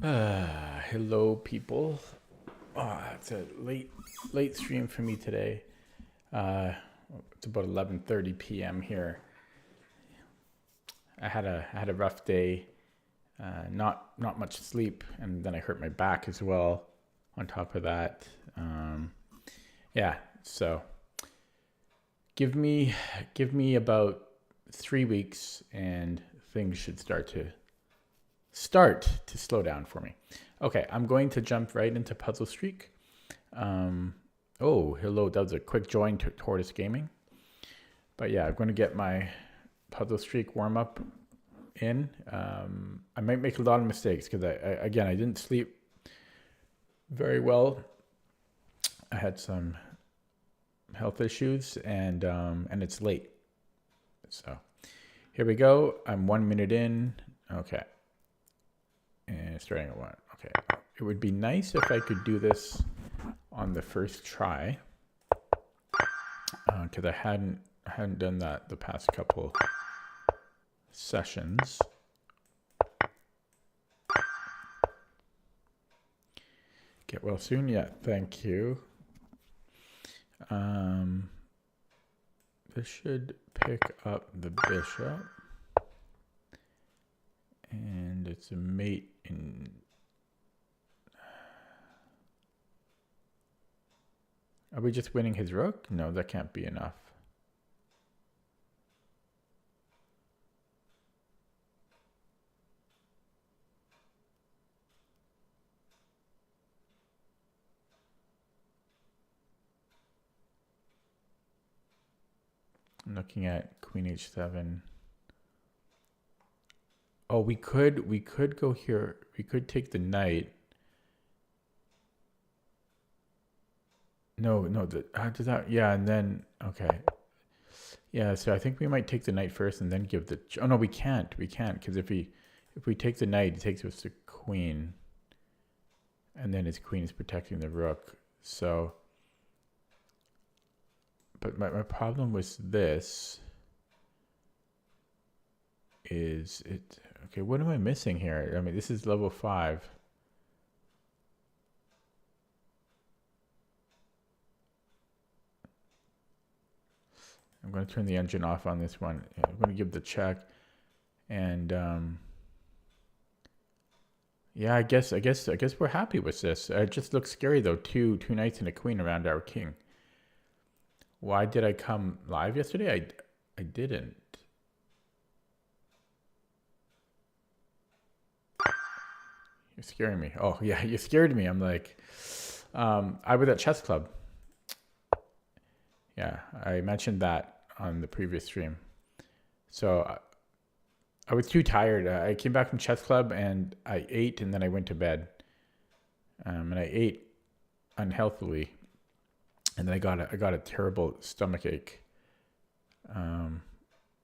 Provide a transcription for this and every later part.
Hello, people. It's a late stream for me today. Uh, it's about 11:30 p.m. here. I had a rough day. Not much sleep, and then I hurt my back as well. On top of that, yeah. So give me about 3 weeks, and things should start to slow down for me. Okay, I'm going to jump right into Puzzle Streak. Oh, hello, that was a quick join to Tortoise Gaming. But yeah, I'm going to get my Puzzle Streak warm up in. I might make a lot of mistakes because I didn't sleep very well. I had some health issues, and it's late. So here we go. I'm 1 minute in. Okay. And starting at 1. Okay. It would be nice if I could do this on the first try, because I hadn't done that the past couple sessions. Get well soon. Yeah, thank you. This should pick up the bishop, and it's a mate in. Are we just winning his rook? No, that can't be enough. I'm looking at Queen H7. Oh, we could go here. We could take the knight. No, does that? Yeah, and then okay. Yeah, so I think we might take the knight first and then give the. Oh no, we can't. We can't because if we take the knight, it takes us to queen, and then his queen is protecting the rook. So, but my problem with this is it. Okay, what am I missing here? I mean, this is level 5. I'm going to turn the engine off on this one. I'm going to give the check, and yeah, I guess we're happy with this. It just looks scary though. Two knights and a queen around our king. Why did I come live yesterday? I didn't. You're scaring me. Oh yeah, you scared me. I'm like, I was at chess club. Yeah, I mentioned that on the previous stream. So I was too tired. I came back from chess club and I ate, and then I went to bed. And I ate unhealthily, and then I got a terrible stomach ache.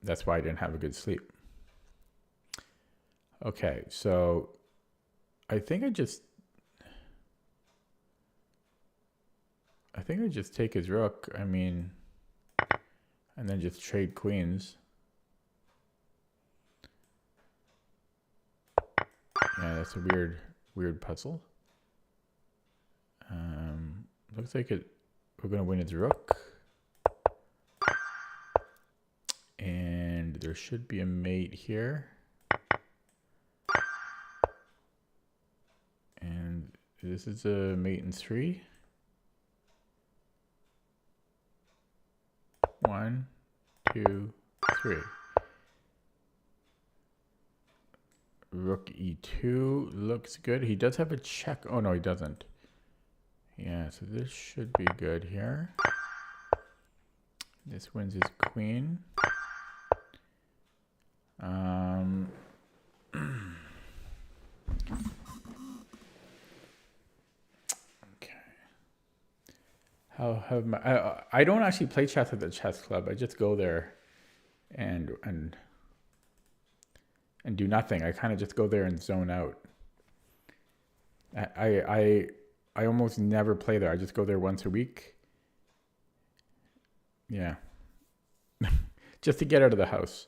That's why I didn't have a good sleep. Okay, so I think I just take his rook. I mean, and then just trade queens. Yeah, that's a weird puzzle. Looks like we're gonna win his rook, and there should be a mate here, and this is a mate in 3. 1, 2, 3. Rook e2 looks good. He does have a check. Oh no, he doesn't. Yeah, so this should be good here. This wins his queen. Okay. How have my? I don't actually play chess at the chess club. I just go there, and do nothing. I kind of just go there and zone out. I almost never play there. I just go there once a week. Yeah. Just to get out of the house.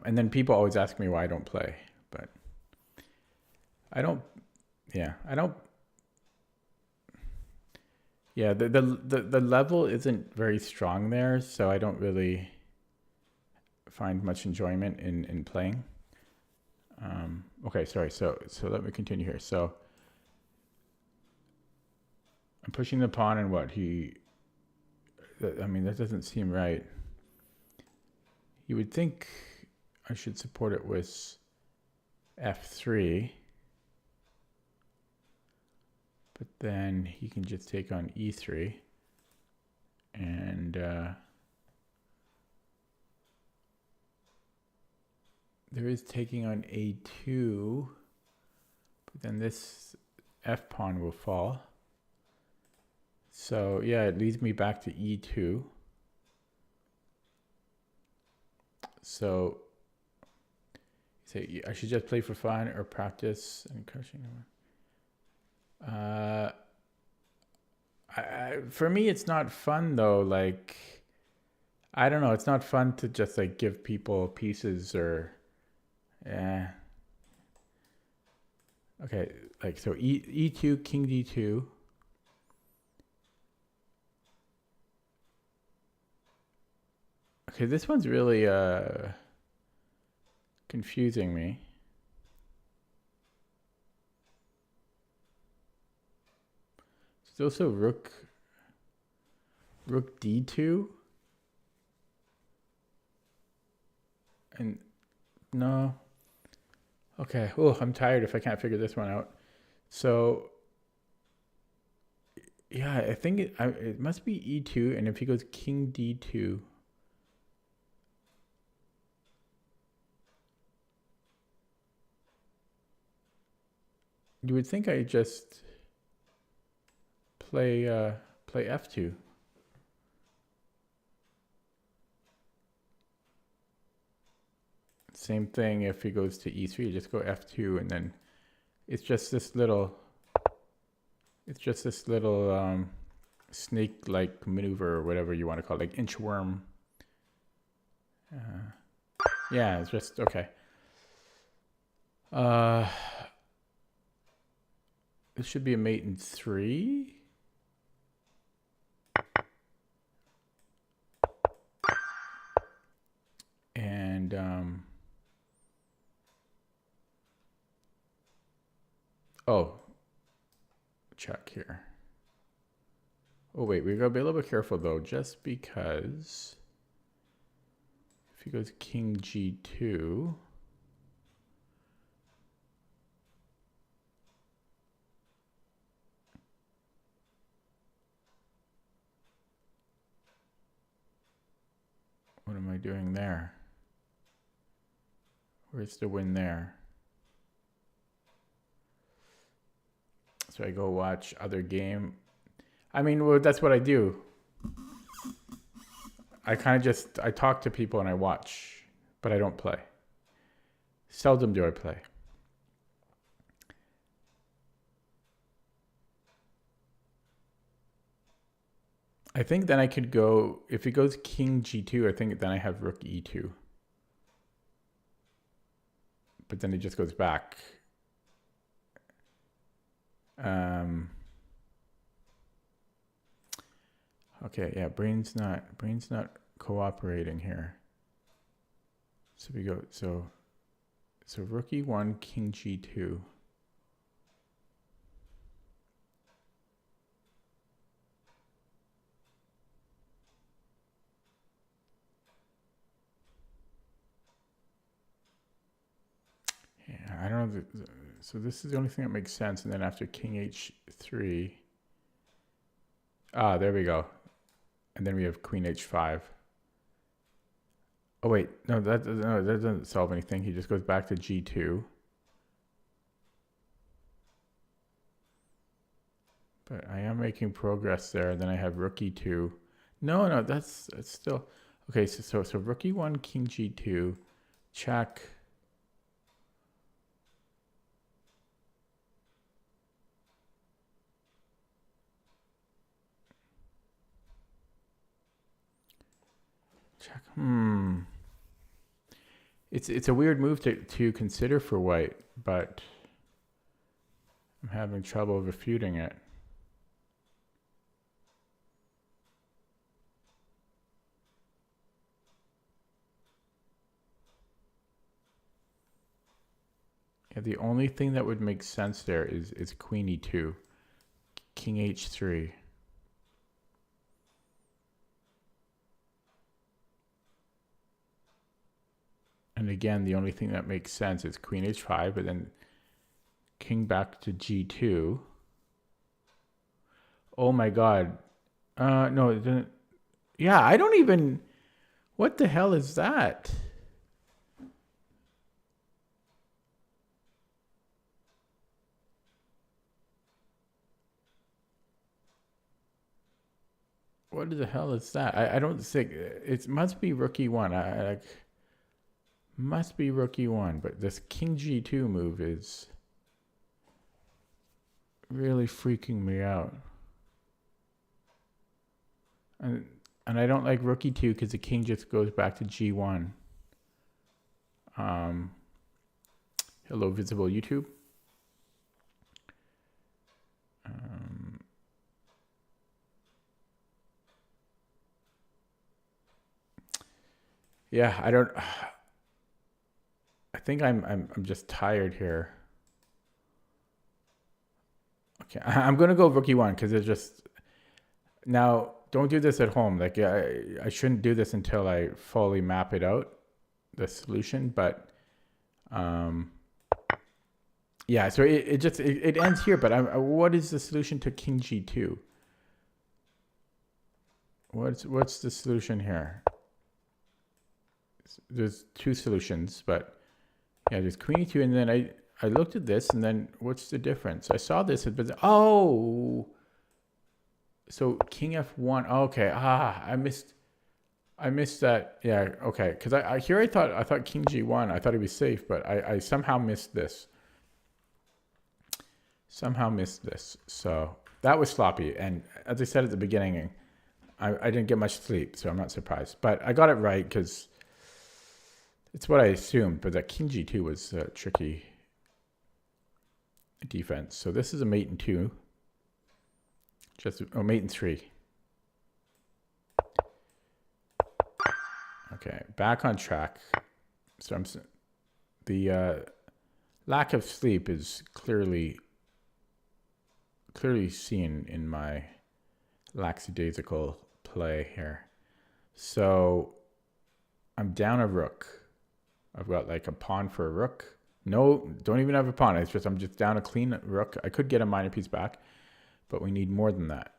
And then people always ask me why I don't play. but I don't. Yeah, I don't. Yeah, the level isn't very strong there, so I don't really find much enjoyment in playing. Okay, sorry. So let me continue here. So I'm pushing the pawn, and what I mean, that doesn't seem right. You would think I should support it with f3, but then he can just take on e3, and there is taking on a2, but then this f pawn will fall. So yeah, it leads me back to e2. So say I should just play for fun or practice and coaching. For me, it's not fun though. Like, I don't know. It's not fun to just like give people pieces or, yeah. Okay, like so e2, king d2. Okay, this one's really confusing me. It's also rook d2. And no. Okay. Oh, I'm tired if I can't figure this one out. So yeah, I think it must be e2, and if he goes king d2. You would think I just play f2. Same thing if he goes to e3, just go f2, and then it's just this little snake-like maneuver or whatever you want to call it, like inchworm. Yeah, it's just okay. This should be a mate in 3. And oh, check here. Oh wait, we gotta be a little bit careful though, just because if he goes king g2, what am I doing there? Where's the win there? So I go watch other game. I mean, well, that's what I do. I talk to people and I watch, but I don't play. Seldom do I play. I think then I could go, if he goes king g2, I think then I have rook e2. But then it just goes back. Okay, yeah, brain's not cooperating here. So we go, so rook e1, king g2. Yeah, I don't know. So this is the only thing that makes sense. And then after king h3, there we go. And then we have queen h5. Oh wait, no, that doesn't solve anything. He just goes back to g2. But I am making progress there. And then I have rook e2. No, that's still okay. So rook e1, king g2, check. Check. It's a weird move to consider for white, but I'm having trouble refuting it. Yeah, the only thing that would make sense there is queen e2, king h3. And again, the only thing that makes sense is queen h5, but then king back to g2. Oh my god. No, it didn't. Yeah, I don't even... What the hell is that? What the hell is that? I don't think... It must be rook e1. Must be rook e1, but this king g2 move is really freaking me out. And I don't like rook e2 because the king just goes back to g1. Hello, visible YouTube. Yeah, I don't... I think I'm just tired here. Okay, I'm gonna go rook e1 because it's just... Now, don't do this at home. Like, I shouldn't do this until I fully map it out, the solution. But, yeah. So it ends here. But what is the solution to king g2? What's the solution here? There's two solutions, but yeah, there's queen e2, and then I looked at this, and then what's the difference? I saw this, but oh. So king f1. Okay. I missed that. Yeah. Okay. Because I thought king g1. I thought he'd be safe, but I somehow missed this. So that was sloppy. And as I said at the beginning, I didn't get much sleep, so I'm not surprised. But I got it right because it's what I assumed. But that king g2 was a tricky defense. So this is a mate in 2. Mate in 3. Okay, back on track. So the lack of sleep is clearly seen in my lackadaisical play here. So I'm down a rook. I've got like a pawn for a rook. No, don't even have a pawn. It's just I'm just down a clean rook. I could get a minor piece back, but we need more than that.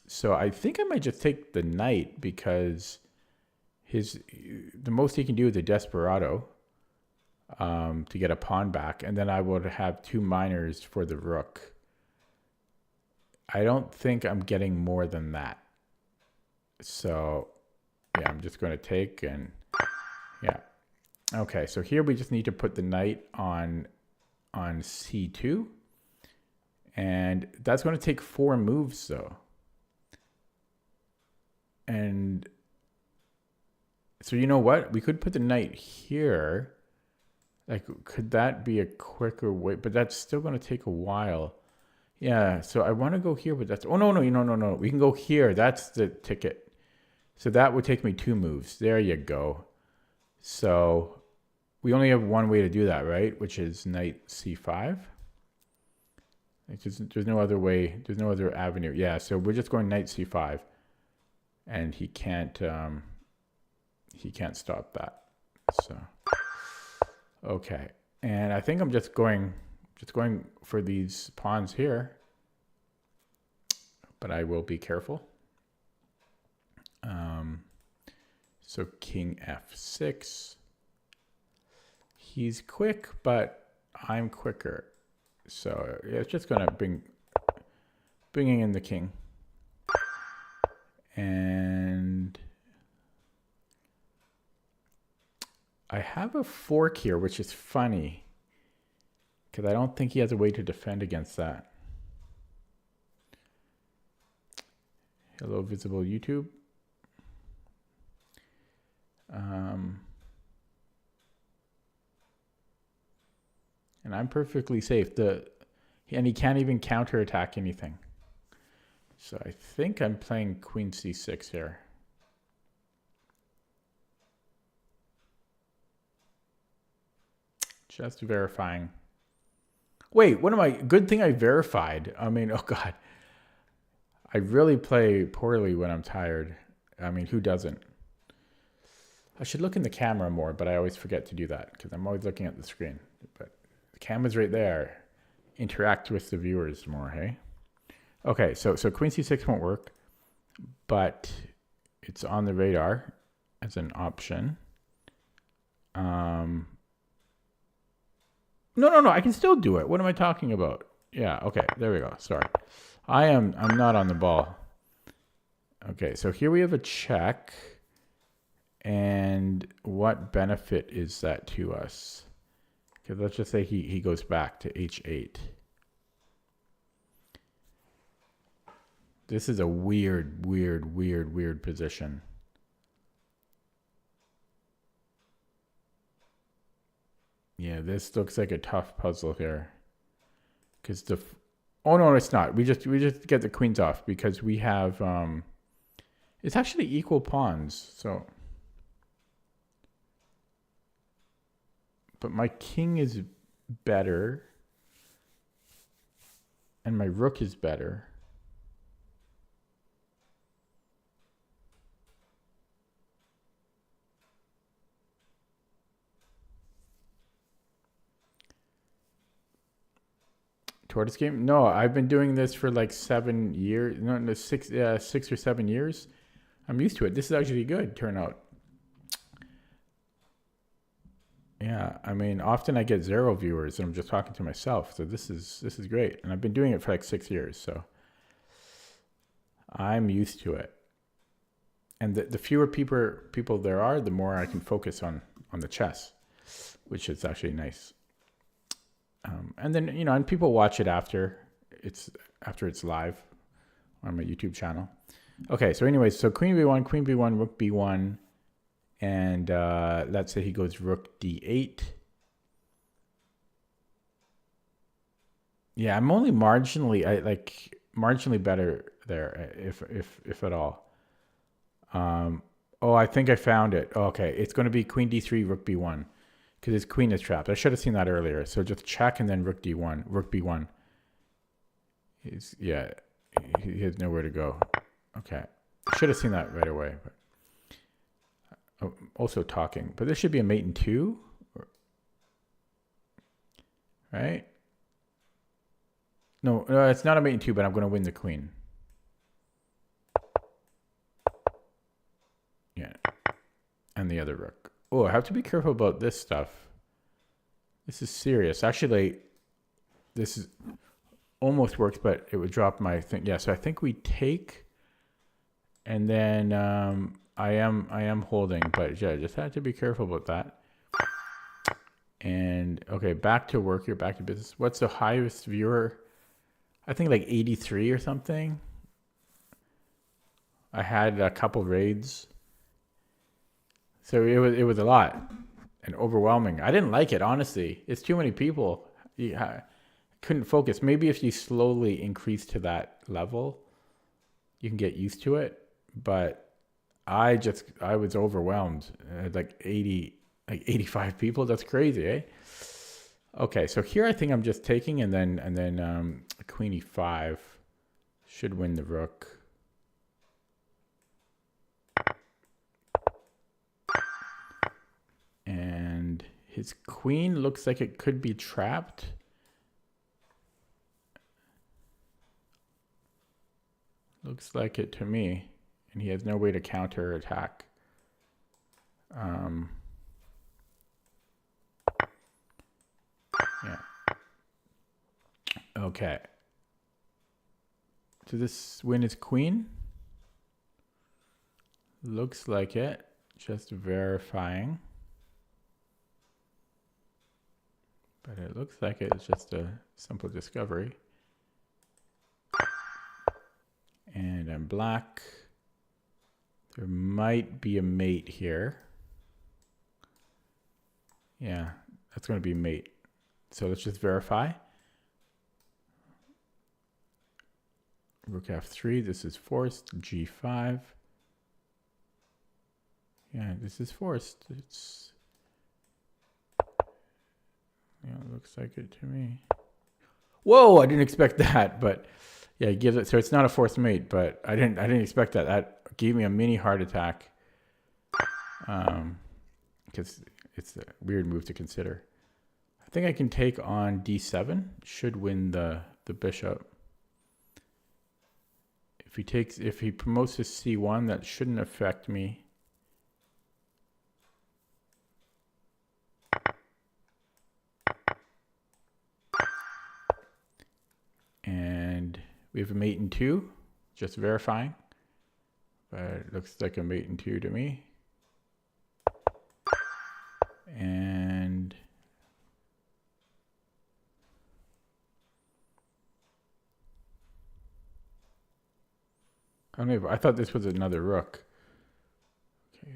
So I think I might just take the knight because the most he can do is a desperado to get a pawn back, and then I would have 2 minors for the rook. I don't think I'm getting more than that. So yeah, I'm just going to take, and yeah. Okay, so here we just need to put the knight on c2. And that's going to take 4 moves, though. And so you know what? We could put the knight here. Like, could that be a quicker way? But that's still going to take a while. Yeah, so I want to go here, but that's... Oh, no. We can go here. That's the ticket. So that would take me 2 moves. There you go. So we only have one way to do that, right? Which is knight c5. There's no other way. There's no other avenue. Yeah, so we're just going knight c5, and he can't stop that. So okay, and I think I'm just going for these pawns here, but I will be careful. So king f6. He's quick, but I'm quicker. So yeah, it's just gonna bringing in the king, and I have a fork here, which is funny because I don't think he has a way to defend against that. Hello, visible YouTube. And I'm perfectly safe. And he can't even counterattack anything. So I think I'm playing queen c6 here. Just verifying. Wait, what am I? Good thing I verified. I mean, oh God. I really play poorly when I'm tired. I mean, who doesn't? I should look in the camera more, but I always forget to do that because I'm always looking at the screen. But the camera's right there. Interact with the viewers more, hey? Okay, so queen c6 won't work, but it's on the radar as an option. No, I can still do it. What am I talking about? Yeah, okay, there we go. Sorry. I'm not on the ball. Okay, so here we have a check. And what benefit is that to us? Because let's just say he goes back to h8. This is a weird position. Yeah, this looks like a tough puzzle here. Because oh no, it's not. We just get the queens off because we have it's actually equal pawns. So, but my king is better, and my rook is better. Tortoise game? No, I've been doing this for like 7 years. No, 6 or 7 years. I'm used to it. This is actually good turnout. Yeah, I mean, often I get 0 viewers and I'm just talking to myself. So this is great. And I've been doing it for like 6 years. So I'm used to it. And the fewer people there are, the more I can focus on the chess, which is actually nice. And then, and people watch it after it's live on my YouTube channel. Okay, so anyways, so queen b1, rook b1, and let's say he goes rook d8. Yeah, I'm only marginally better there, if at all. Oh, I think I found it. Okay, it's going to be queen d3, rook b1. Because his queen is trapped. I should have seen that earlier. So just check and then rook d1, rook b1. He has nowhere to go. Okay. Should have seen that right away. But also talking. But this should be a mate in 2. Right? No, it's not a mate in 2, but I'm going to win the queen. Yeah. And the other rook. Oh, I have to be careful about this stuff. This is serious. Actually, this is almost works, but it would drop my thing. Yeah, so I think we take, and then I am holding, but yeah, just have to be careful about that. And okay, back to work here, back to business. What's the highest viewer? I think like 83 or something. I had a couple raids. So it was a lot and overwhelming. I didn't like it, honestly. It's too many people. I couldn't focus. Maybe if you slowly increase to that level, you can get used to it. But I was overwhelmed. Like 85 people. That's crazy, eh? Okay, so here I think I'm just taking and then queen e5 should win the rook. And his queen looks like it could be trapped. Looks like it to me. And he has no way to counter attack. Yeah. Okay. Does this win his queen? Looks like it. Just verifying. But it looks like it's just a simple discovery. And I'm black. There might be a mate here. Yeah, that's going to be mate. So let's just verify. Rook f3, this is forced. G5. Yeah, this is forced. It's, yeah, it looks like it to me. Whoa, I didn't expect that, but yeah, it gives it. So it's not a forced mate, but I didn't expect that. That gave me a mini heart attack. Because it's a weird move to consider. I think I can take on d7. Should win the bishop. If he promotes to c1, that shouldn't affect me. And we have a mate in 2, just verifying. But it looks like a mate in 2 to me. And I thought this was another rook. Okay.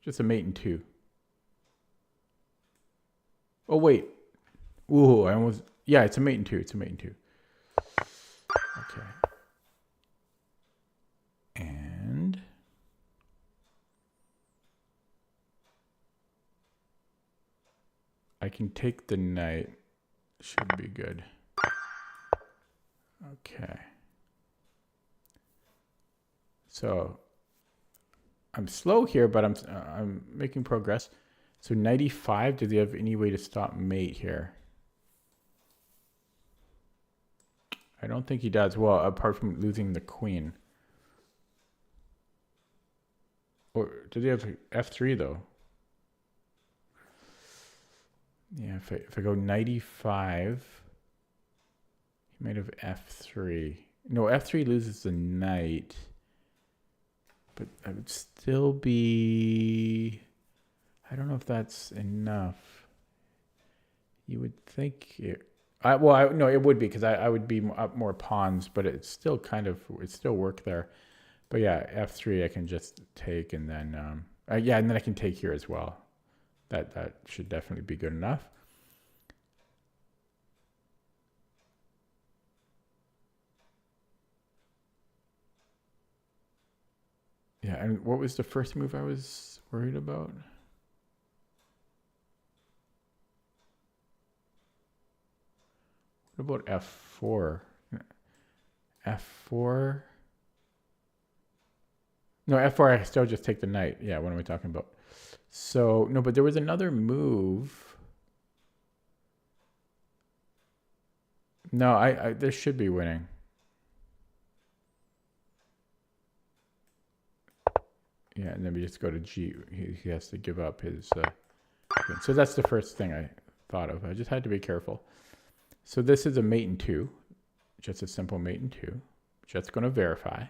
Just a mate in 2. Oh, wait. Ooh, I almost... Yeah, it's a mate in 2. It's a mate in 2. Okay. And... I can take the knight. Should be good. Okay. So I'm slow here, but I'm making progress. So knight e5, does he have any way to stop mate here? I don't think he does. Well, apart from losing the queen. Or does he have f3 though? Yeah, if I go knight e5, he might have f3. No, f3 loses the knight. But I would still be... I don't know if that's enough. You would think it... no, it would be, because I would be up more pawns, but it's still kind of... It still work there. But yeah, f3 I can just take, and then... yeah, and then I can take here as well. That should definitely be good enough. Yeah, and what was the first move I was worried about? What about f4? f4? No, f4 I still just take the knight. Yeah, what am I talking about? So, no, but there was another move. No, I this should be winning. Yeah, and then we just go to G. He has to give up his... so that's the first thing I thought of. I just had to be careful. So this is a mate in 2. Just a simple mate in 2. Just going to verify.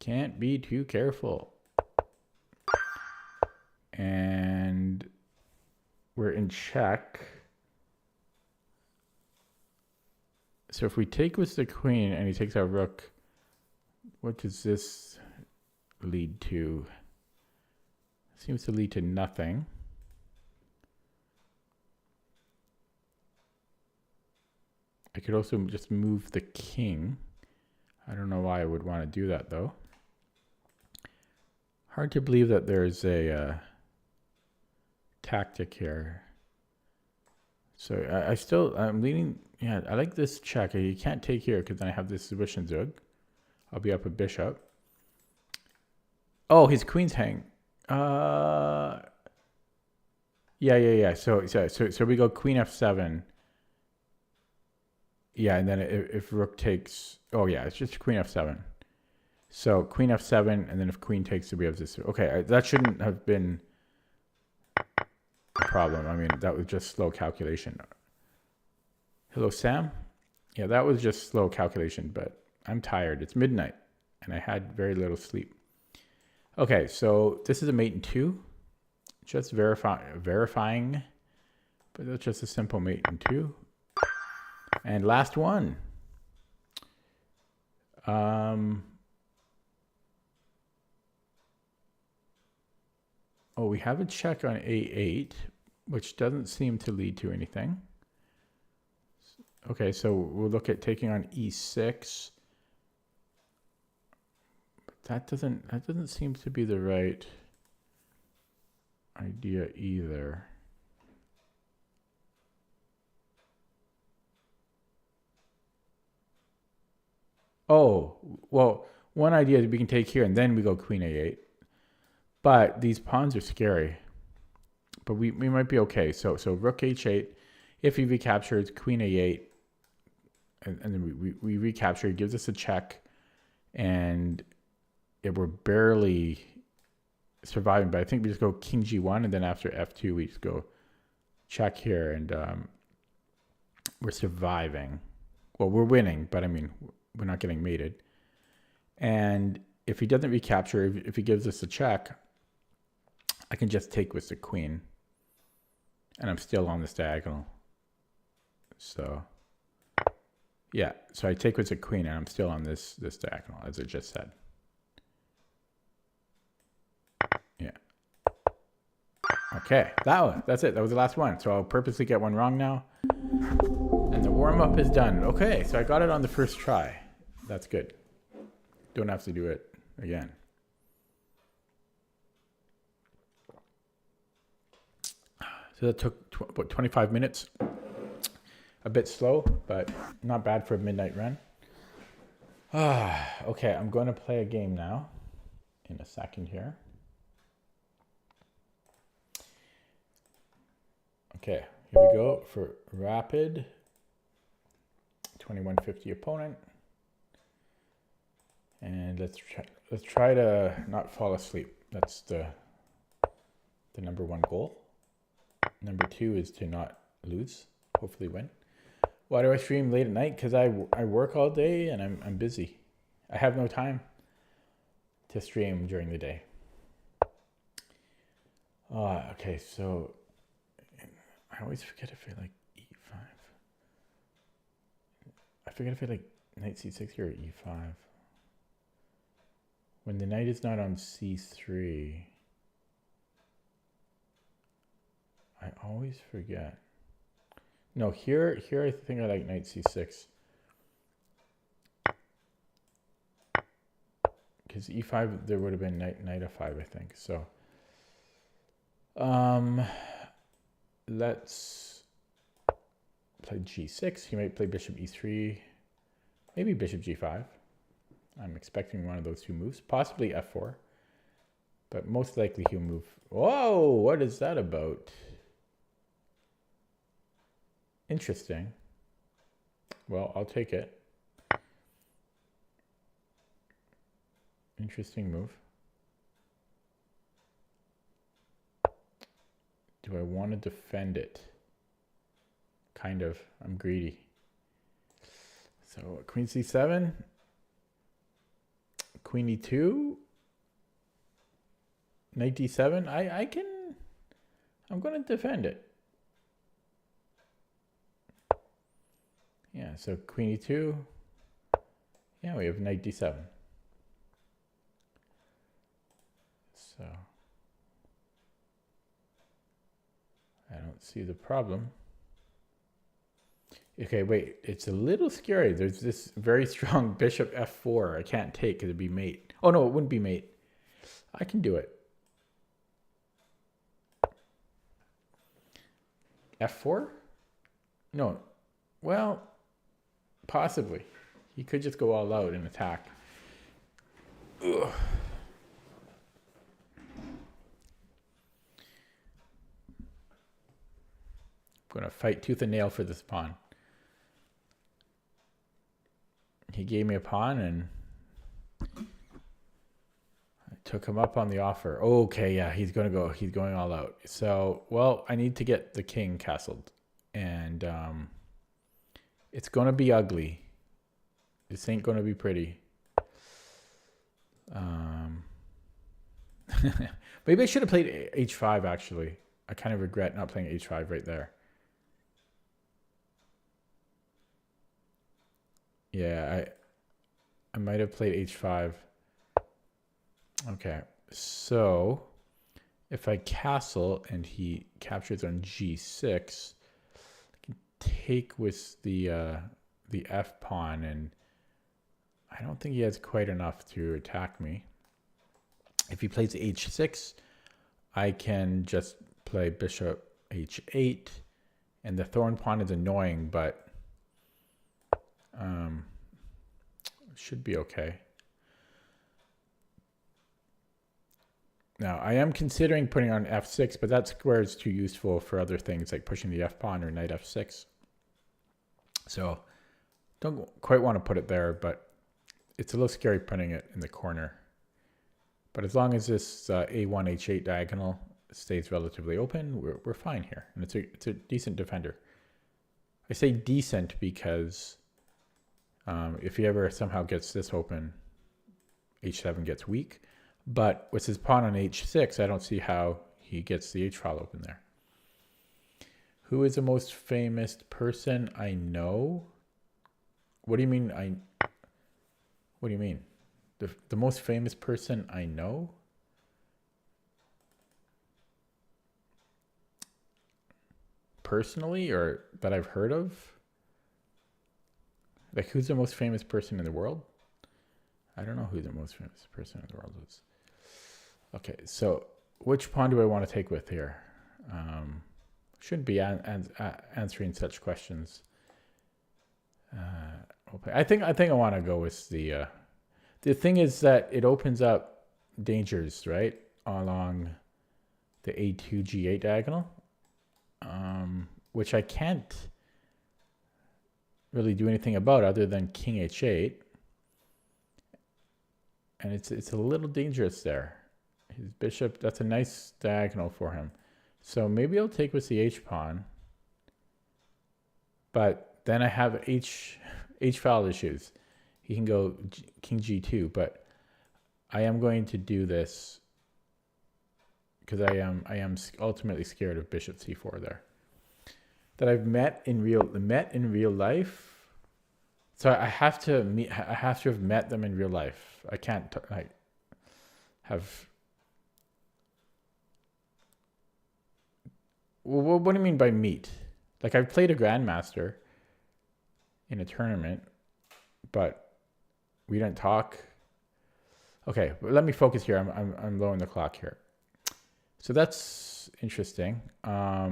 Can't be too careful. And we're in check. So if we take with the queen and he takes our rook, what does this lead to? Seems to lead to nothing. I could also just move the king. I don't know why I would want to do that though. Hard to believe that there's a tactic here. So I'm leaning, yeah, I like this check. You can't take here because then I have this Zwischenzug. I'll be up a bishop. Oh, his queen's hang. Yeah. So we go queen f7. Yeah, and then if rook takes, oh yeah, it's just queen f7. So queen f7, and then if queen takes, we have this. Okay, that shouldn't have been a problem. I mean, that was just slow calculation. Hello, Sam. Yeah, that was just slow calculation, but I'm tired. It's midnight, and I had very little sleep. Okay, so this is a mate in 2. Just verifying, but that's just a simple mate in 2. And last one. Oh, we have a check on a8, which doesn't seem to lead to anything. Okay, so we'll look at taking on e6. That doesn't seem to be the right idea either. Oh, well, one idea that we can take here and then we go queen a8. But these pawns are scary. But we might be okay. So rook h8. If he recaptures queen a8, and then we recapture, it gives us a check. And we're barely surviving. But I think we just go king g1. And then after f2, we just go check here. And we're surviving. Well, we're winning. But I mean, we're not getting mated. And if he doesn't recapture, if he gives us a check, I can just take with the queen. And I'm still on this diagonal. So, yeah. So I take with the queen and I'm still on this diagonal, as I just said. Yeah. Okay. That's it. That was the last one. So I'll purposely get one wrong now. And the warm-up is done. Okay. So I got it on the first try. That's good. Don't have to do it again. So that took about 25 minutes. A bit slow, but not bad for a midnight run. Okay, I'm going to play a game now in a second here. Okay, here we go for rapid. 2150 opponent. And let's try to not fall asleep. That's the number one goal. Number two is to not lose, hopefully win. Why do I stream late at night? Because I work all day and I'm busy. I have no time to stream during the day. Okay, so I always forget if I like e5. I forget if I like knight c6 here or e5. When the knight is not on c3, I always forget. No, here I think I like knight c6. Because e5 there would have been knight f5, I think. So let's play g6. He might play bishop e3, maybe bishop g5. I'm expecting one of those two moves, possibly f4, but most likely he'll move. Whoa, what is that about? Interesting. Well, I'll take it. Interesting move. Do I want to defend it? Kind of. I'm greedy. So queen c7. Queen e2. Knight d7. I'm going to defend it. Yeah, so queen e2. Yeah, we have knight d7. So I don't see the problem. Okay, wait, it's a little scary. There's this very strong bishop f4 I can't take because it'd be mate. Oh no, it wouldn't be mate. I can do it. f4? No. Well, possibly. He could just go all out and attack. Ugh. I'm going to fight tooth and nail for this pawn. He gave me a pawn and I took him up on the offer. Okay, yeah, he's going all out. So, well, I need to get the king castled. And it's going to be ugly. This ain't going to be pretty. Maybe I should have played h5, actually. I kind of regret not playing h5 right there. Yeah, I might have played h5. Okay, so if I castle and he captures on g6, I can take with the f pawn, and I don't think he has quite enough to attack me. If he plays h6, I can just play bishop h8, and the thorn pawn is annoying, but should be okay. Now, I am considering putting on f6, but that square is too useful for other things like pushing the f pawn or knight f6. So don't quite want to put it there, but it's a little scary putting it in the corner. But as long as this a1, h8 diagonal stays relatively open, we're fine here. And it's a decent defender. I say decent because if he ever somehow gets this open, h7 gets weak. But with his pawn on h6, I don't see how he gets the h-file open there. Who is the most famous person I know? What do you mean? What do you mean? The most famous person I know? Personally, or that I've heard of? Like, who's the most famous person in the world? I don't know who the most famous person in the world is. Okay, so which pawn do I want to take with here? Shouldn't be answering such questions. Okay. I think I want to go with the thing is that it opens up dangers, right, along the a2 g8 diagonal, which I can't really do anything about other than king h8, and it's a little dangerous there. His bishop, that's a nice diagonal for him. So maybe I'll take with the h-pawn, but then I have h-file issues. He can go king g2, but I am going to do this because I am ultimately scared of bishop c4 there. That I've met in real life. So I have to have met them in real life. I can't like have. Well, what do you mean by meet? Like, I've played a grandmaster in a tournament, but we didn't talk. Okay, but let me focus here. I'm low on the clock here. So that's interesting. I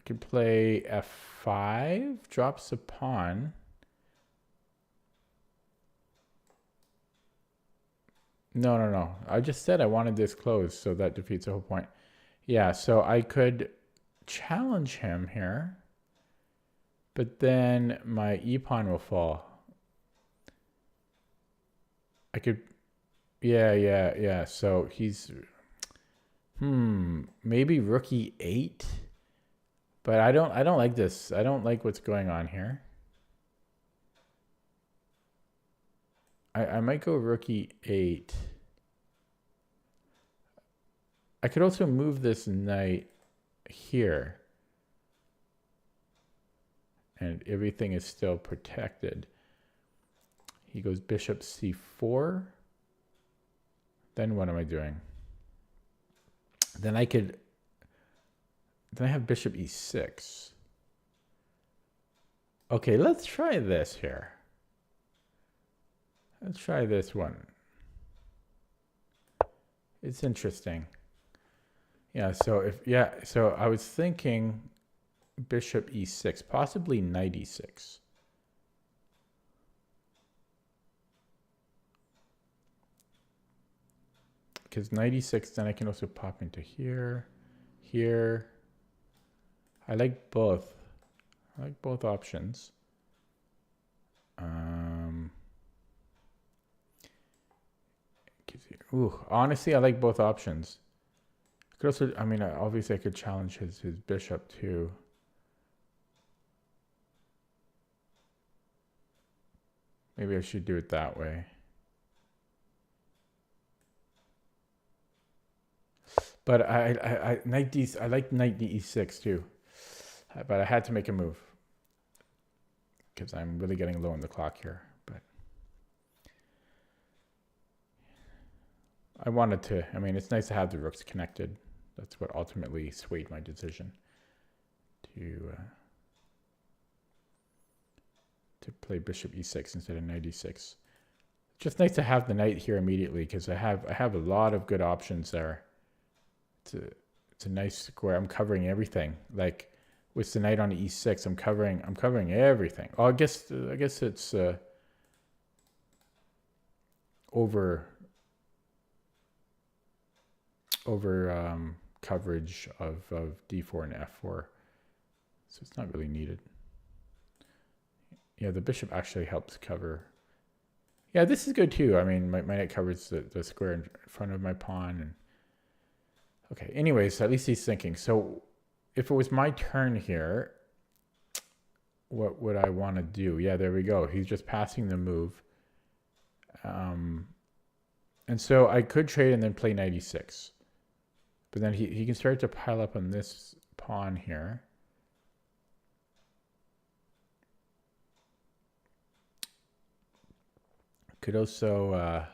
could play f5, drops a pawn. No. I just said I wanted this closed, so that defeats the whole point. Yeah, so I could challenge him here, but then my e-pawn will fall. I could, yeah. So he's, maybe rook e8, but I don't like this. I don't like what's going on here. I might go rook e8. I could also move this knight here, and everything is still protected. He goes bishop c4. Then what am I doing? Then I have bishop e6. Okay, let's try this here. Let's try this one. It's interesting. Yeah, so I was thinking bishop e6, possibly knight e6. Because knight e6, then I can also pop into here, here. I like both. I like both options. Honestly, I like both options. I could also, I mean, obviously I could challenge his bishop too. Maybe I should do it that way. But I like knight e6 too. But I had to make a move because I'm really getting low on the clock here. But I wanted to, I mean, it's nice to have the rooks connected. That's what ultimately swayed my decision to play bishop e6 instead of knight e6. Just nice to have the knight here immediately because I have a lot of good options there. It's a nice square. I'm covering everything. Like with the knight on e6, I'm covering everything. Oh, I guess it's over coverage of d4 and f4, so it's not really needed. Yeah, the bishop actually helps cover. Yeah, this is good too. I mean, my knight covers the square in front of my pawn. And okay, anyways, at least he's thinking. So if it was my turn here, what would I want to do? Yeah, there we go. He's just passing the move. And so I could trade and then play knight e6. But then he can start to pile up on this pawn here. Could also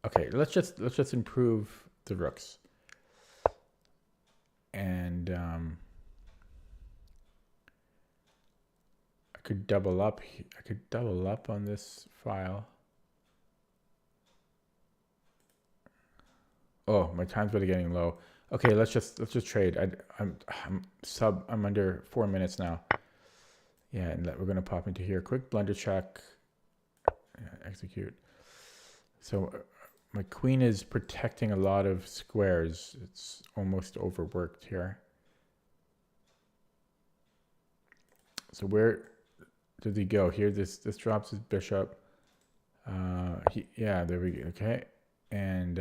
okay, let's just improve the rooks. And I could double up on this file. Oh, my time's really getting low. Okay, let's just trade. I'm under 4 minutes now. Yeah, and we're gonna pop into here. Quick blunder check. Yeah, execute. So my queen is protecting a lot of squares. It's almost overworked here. So where did he go? Here, this drops his bishop. Yeah, there we go. Okay, and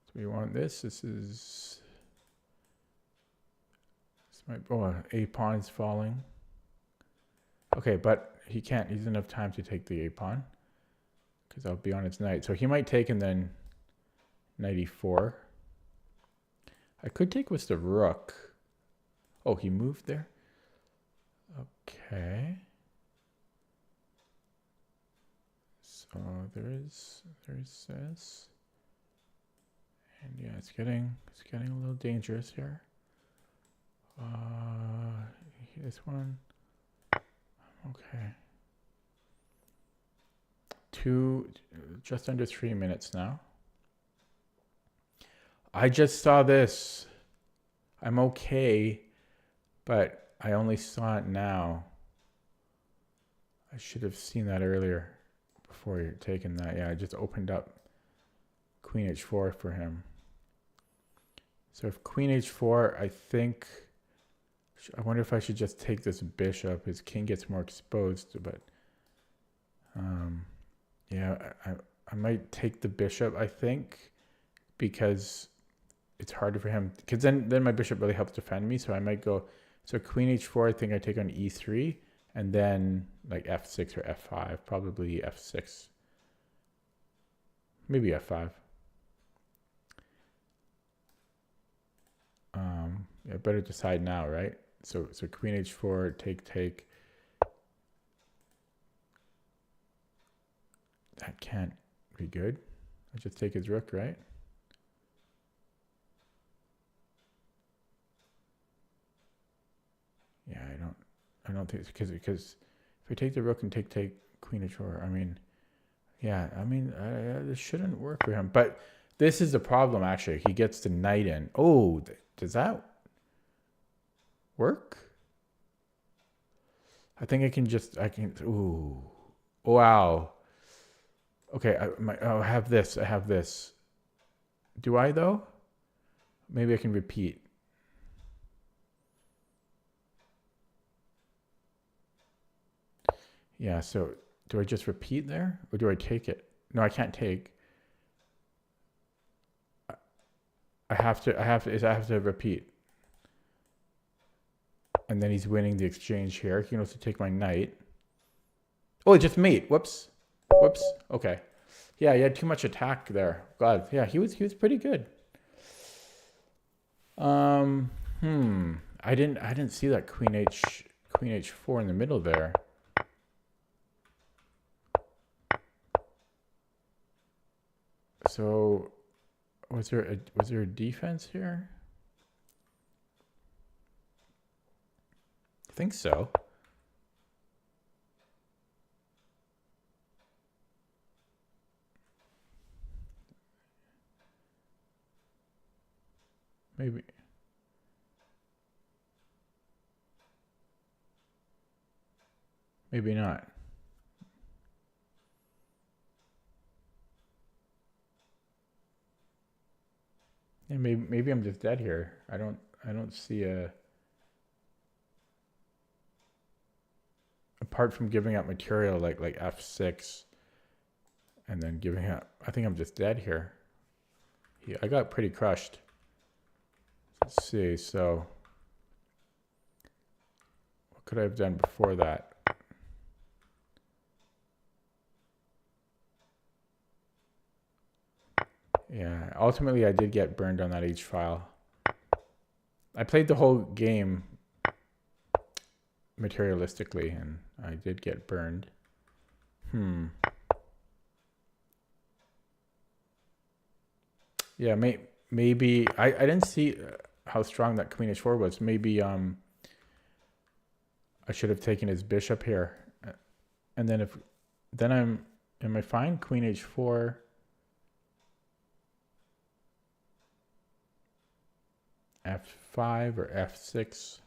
so we want this. This might. Oh, a pawn's falling. Okay, but he can't. He doesn't have time to take the a pawn because I'll be on its knight. So he might take and then knight e4. I could take with the rook. Oh, he moved there. Okay. So there's this. And yeah, it's getting a little dangerous here. This one. Okay. Just under 3 minutes now. I just saw this. I'm okay, but I only saw it now. I should have seen that earlier before you're taking that. Yeah, I just opened up queen h4 for him. So if queen h4, I wonder if I should just take this bishop. His king gets more exposed, but yeah, I might take the bishop, I think, because it's harder for him. Because then my bishop really helps defend me. So I might go. So queen h4, I think I take on e3, and then like f6 or f5, probably f6, maybe f5. Yeah, better decide now, right? So queen h4, take. That can't be good. I just take his rook, right? Yeah, I don't think because if I take the rook and take queen h4, I mean, yeah, I mean, this shouldn't work for him. But this is the problem, actually. He gets the knight in. Oh, does that work? I think I can. Ooh, wow. Okay, I have this. I have this. Do I though? Maybe I can repeat. Yeah, so do I just repeat there or do I take it? No, I can't take. I have to repeat. And then he's winning the exchange here. He can also take my knight. Oh, it just mate. Whoops. Okay. Yeah, he had too much attack there. God, yeah, he was pretty good. I didn't see that queen h4 in the middle there. So was there a defense here? I think so. Maybe. Maybe not. Yeah, maybe I'm just dead here. I don't see a, apart from giving up material like f6 and then giving up, I think I'm just dead here. Yeah, I got pretty crushed. Let's see, so what could I have done before that? Yeah, ultimately I did get burned on that H file. I played the whole game materialistically and I did get burned. Yeah, maybe I didn't see how strong that queen h4 was. Maybe I should have taken his bishop here. And then am I fine? Queen h4. F5 or F6.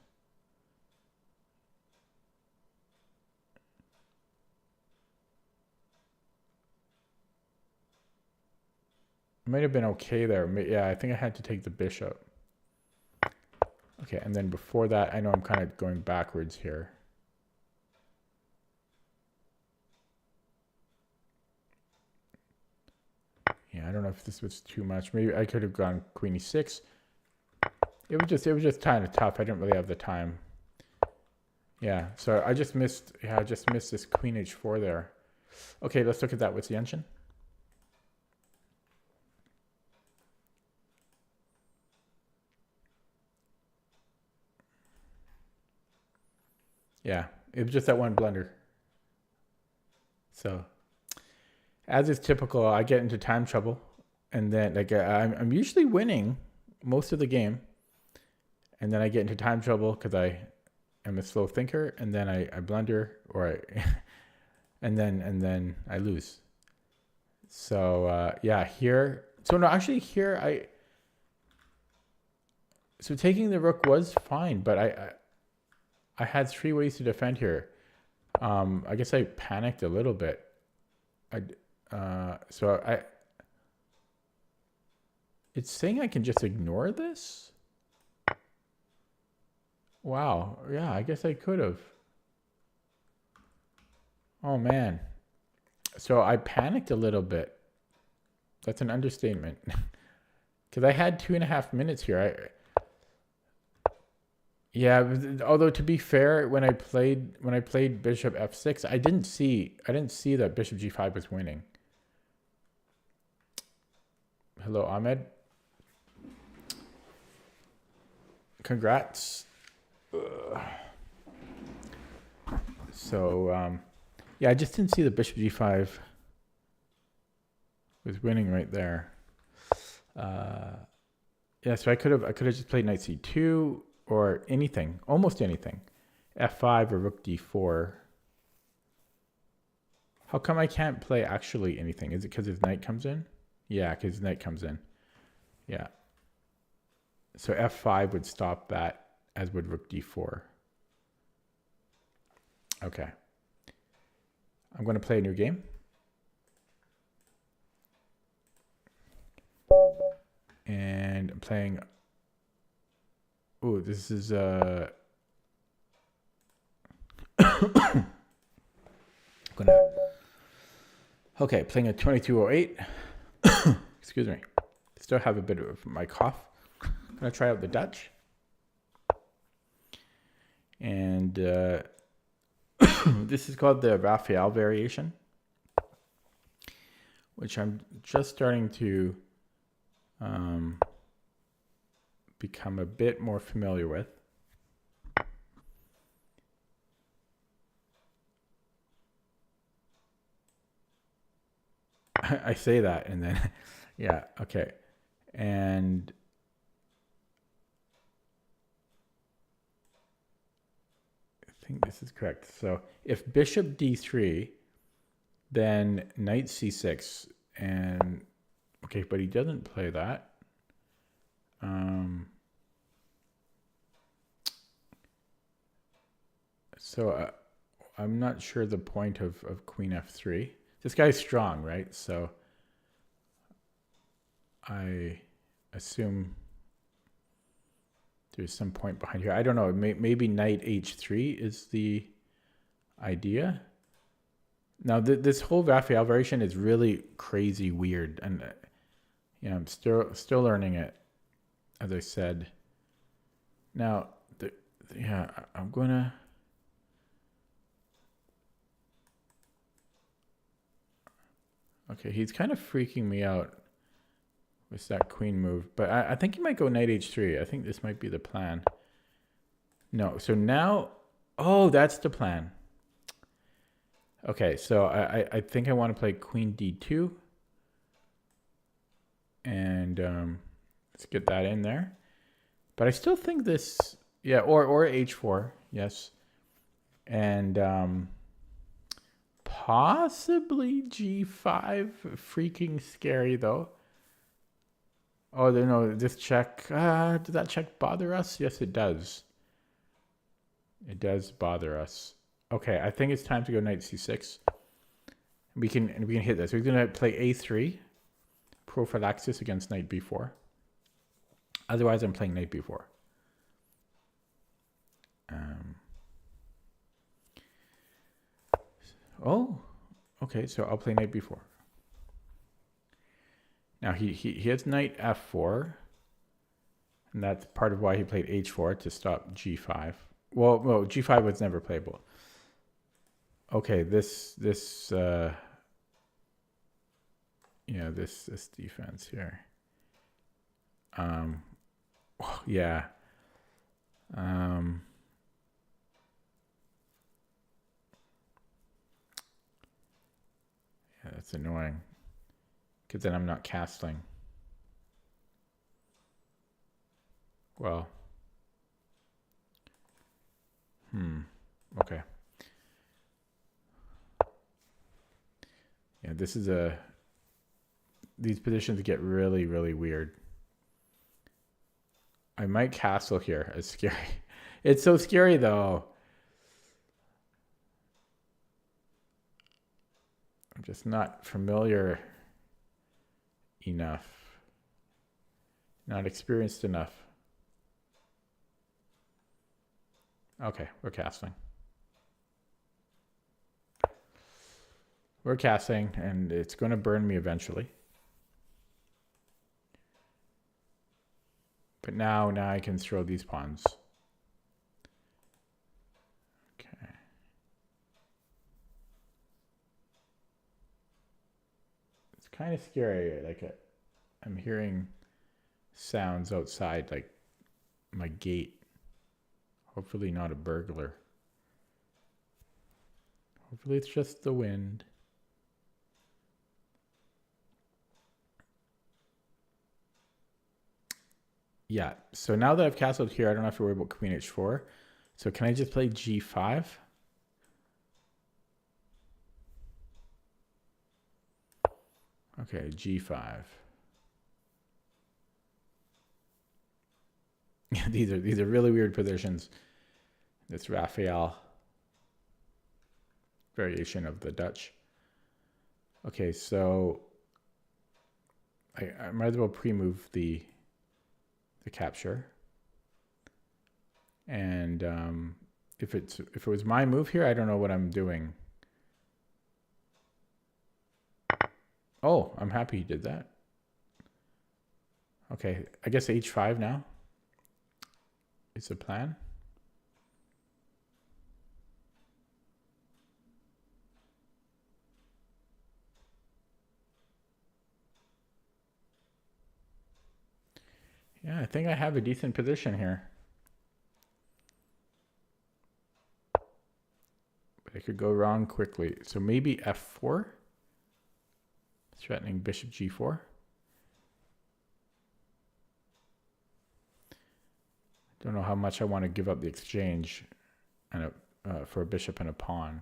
It might have been okay there. Yeah, I think I had to take the bishop. Okay, and then before that, I know I'm kind of going backwards here. Yeah, I don't know if this was too much. Maybe I could have gone queen e6. It was just kind of tough. I didn't really have the time. Yeah, so I just missed this queen h4 there. Okay, let's look at that with the engine. Yeah, it was just that one blunder. So, as is typical, I get into time trouble, and then like I'm usually winning most of the game, and then I get into time trouble because I am a slow thinker, and then I blunder or and then I lose. So yeah, here. So no, actually here So taking the rook was fine, but I had 3 ways to defend here. I guess I panicked a little bit. It's saying I can just ignore this? Wow. Yeah, I guess I could have. Oh man. So I panicked a little bit. That's an understatement. Because I had 2.5 minutes here. Yeah, although to be fair, when I played bishop f6, I didn't see that bishop g5 was winning. Hello, Ahmed. Congrats. So yeah, I just didn't see the bishop g5 was winning right there. Yeah, so I could have just played knight c2 or anything, almost anything. f5 or rook d4. How come I can't play actually anything? Is it because his knight comes in? Yeah, because his knight comes in. Yeah. So f5 would stop that, as would rook d4. Okay. I'm going to play a new game. And I'm playing... Oh, this is... Okay, playing a 2208. Excuse me. Still have a bit of my cough. I'm going to try out the Dutch. And this is called the Raphael variation, which I'm just starting to become a bit more familiar with. I say that and then, yeah, okay. And I think this is correct. So if bishop d3, then knight c6, and okay, but he doesn't play that. So I'm not sure the point of queen f3. This guy's strong, right? So I assume there's some point behind here. I don't know. Maybe knight h3 is the idea. Now, this whole Raphael variation is really crazy weird. And yeah, I'm still learning it, as I said. Now, yeah, I'm going to... Okay, he's kind of freaking me out with that queen move. But I think he might go knight h3. I think this might be the plan. No, so now... Oh, that's the plan. Okay, so I think I want to play queen d2. And let's get that in there. But I still think this... Yeah, or h4, yes. And possibly g5. Freaking scary, though. Oh, no, this check... does that check bother us? Yes, it does. It does bother us. Okay, I think it's time to go knight c6. We can hit this. We're going to play a3. Prophylaxis against knight b4. Otherwise, I'm playing knight b4. Oh, okay, so I'll play knight b4. Now, he has knight f4. And that's part of why he played h4 to stop g5. Well, g5 was never playable. Okay, this defense here. Yeah. Yeah, that's annoying. Because then I'm not castling. Well. Okay. Yeah, this is these positions get really, really weird. I might castle here. It's scary. It's so scary, though. I'm just not familiar enough. Not experienced enough. Okay, we're casting. We're casting, and it's going to burn me eventually. But now I can throw these pawns. Okay. It's kind of scary. Like I'm hearing sounds outside, like my gate. Hopefully not a burglar. Hopefully it's just the wind. Yeah, so now that I've castled here, I don't have to worry about queen h4. So can I just play g5? Okay, g5. these are really weird positions. This Raphael variation of the Dutch. Okay, so I might as well pre-move the capture. And if it was my move here, I don't know what I'm doing. Oh, I'm happy he did that. Okay, I guess h5 now is the plan. Yeah, I think I have a decent position here. But it could go wrong quickly. So maybe f4? threatening bishop g4. Don't know how much I want to give up the exchange and for a bishop and a pawn.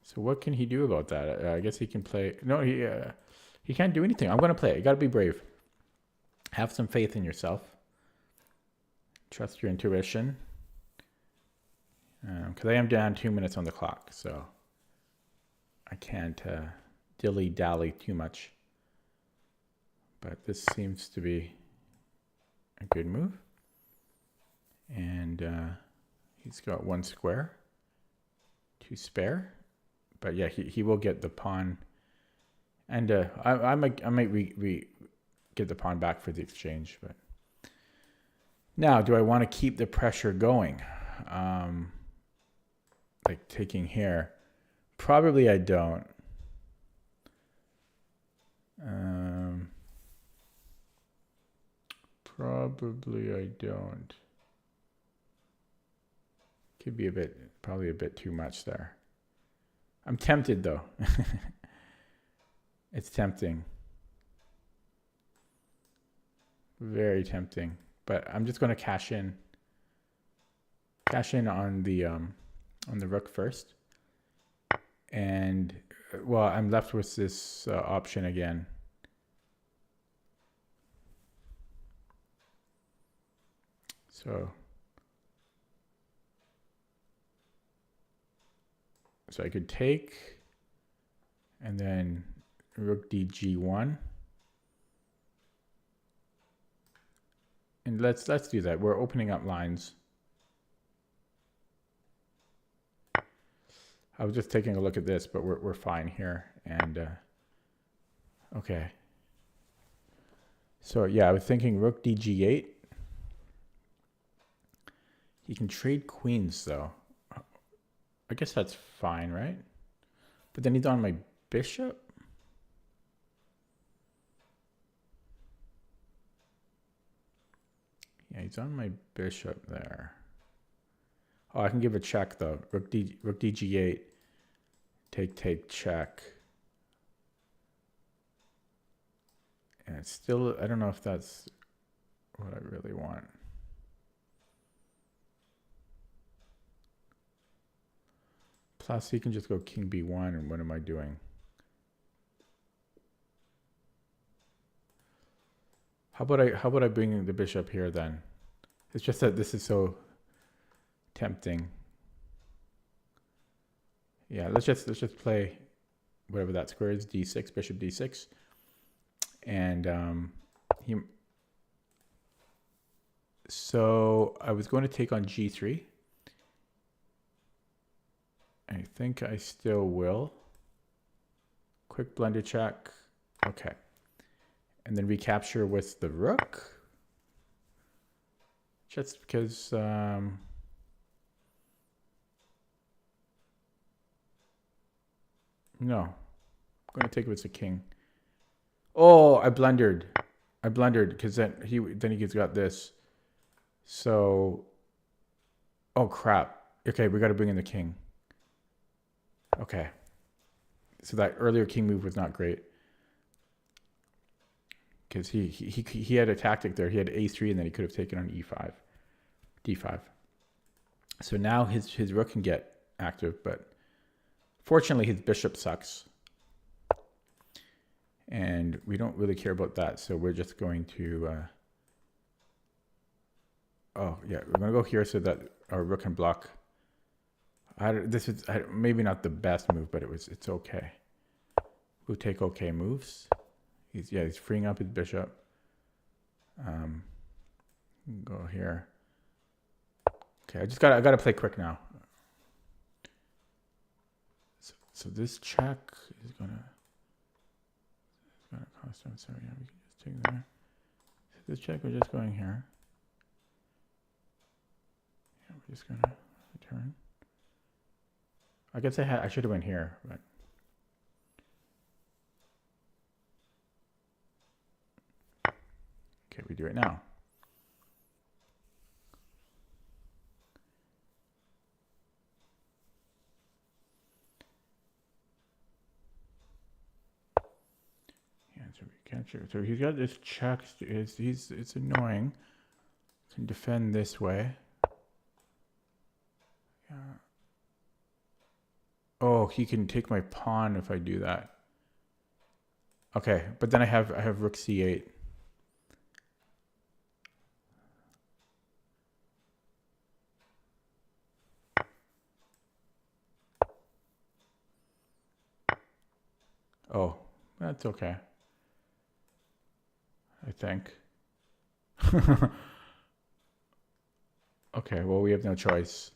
So what can he do about that? I guess he can play. No, he can't do anything. I'm going to play it. You got to be brave. Have some faith in yourself. Trust your intuition. Because I am down 2 minutes on the clock, so I can't dilly-dally too much. But this seems to be a good move. And he's got 1 square to spare. But yeah, he will get the pawn. And I might get the pawn back for the exchange. But now, do I want to keep the pressure going? Like taking here. Probably I don't. Probably I don't. Could be probably a bit too much there. I'm tempted though. It's tempting. Very tempting. But I'm just going to cash in. Cash in on the rook first. And well, I'm left with this option again. So I could take and then rook dg1. And let's do that. We're opening up lines. I was just taking a look at this, but we're fine here. And okay. So yeah, I was thinking rook dg8. He can trade queens though. I guess that's fine, right? But then he's on my bishop. Yeah, he's on my bishop there. Oh, I can give a check though. Rook dg8. Take, check. And it's still, I don't know if that's what I really want. Plus, he can just go king b1, and what am I doing? How about I bring the bishop here then? It's just that this is so tempting. Yeah, let's just play whatever that square is, d6, bishop d6, and So I was going to take on g3. I think I still will. Quick blunder check. Okay. And then recapture with the rook. Just because... no. I'm going to take it with the king. Oh, I blundered. Because then he's got this. So... Oh, crap. Okay, we got to bring in the king. Okay. So that earlier king move was not great. Because he had a tactic there. He had a3 and then he could have taken on e5. d5. So now his rook can get active, but fortunately his bishop sucks. And we don't really care about that. So we're just going to... oh, yeah. We're going to go here so that our rook can block... this is maybe not the best move, but it's okay. We'll take okay moves. He's freeing up his bishop. Go here. Okay, I gotta play quick now. So this check is gonna cost him. Sorry, yeah, we can just take there. So this check, we're just going here. Yeah, we're just gonna return. I guess I should have went here, but okay, we do it now. So we can't check. So he's got this check. It's annoying. Can defend this way. Yeah. Oh, he can take my pawn if I do that. Okay, but then I have rook c8. Oh, that's okay. I think. Okay, well, we have no choice.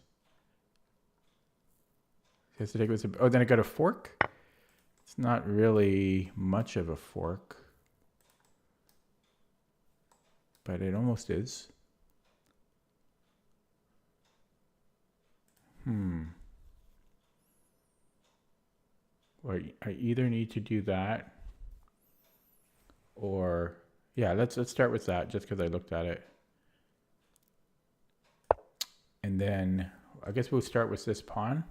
He has to take this. Oh, then I got a fork? It's not really much of a fork. But it almost is. Well, I either need to do that or... Yeah, let's start with that just because I looked at it. And then I guess we'll start with this pawn.